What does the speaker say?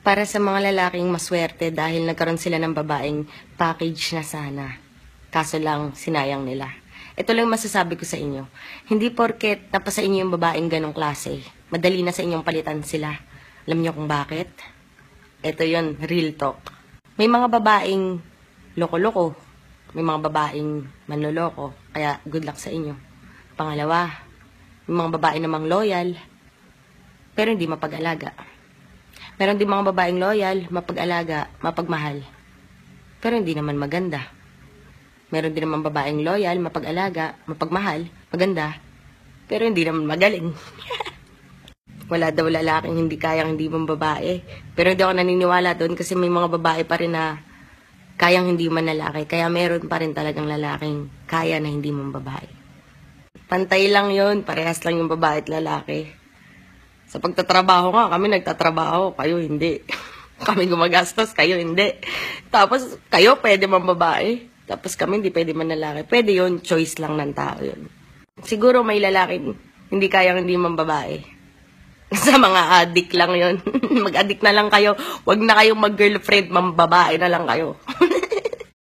Para sa mga lalaking maswerte dahil nagkaroon sila ng babaeng package na sana. Kaso lang, sinayang nila. Ito lang masasabi ko sa inyo. Hindi porket napasa inyo yung babaeng ganong klase, madali na sa inyong palitan sila. Alam niyo kung bakit? Ito yon, real talk. May mga babaeng loko-loko. May mga babaeng manloloko. Kaya good luck sa inyo. Pangalawa, may mga babae namang loyal, pero hindi mapag-alaga. Meron din mga babaeng loyal, mapag-alaga, mapagmahal, pero hindi naman maganda. Meron din naman babaeng loyal, mapag-alaga, mapagmahal, maganda, pero hindi naman magaling. Wala daw lalaking hindi kayang hindi man babae. Pero hindi ako naniniwala doon kasi may mga babae pa rin na kayang hindi man lalaki. Kaya meron pa rin talagang lalaking kaya na hindi man babae. Pantay lang yon, parehas lang yung babae at lalaki. Sa pagtatrabaho nga, kami nagtatrabaho, kayo hindi. Kami gumagastos, kayo hindi. Tapos, kayo pwede man babae. Tapos kami hindi pwede man lalaki. Pwede yun, choice lang ng tao yun. Siguro may lalaki, hindi kayang hindi man babae. Sa mga addict lang yun. Mag-addict na lang kayo. Huwag na kayong mag-girlfriend, mambabae na lang kayo.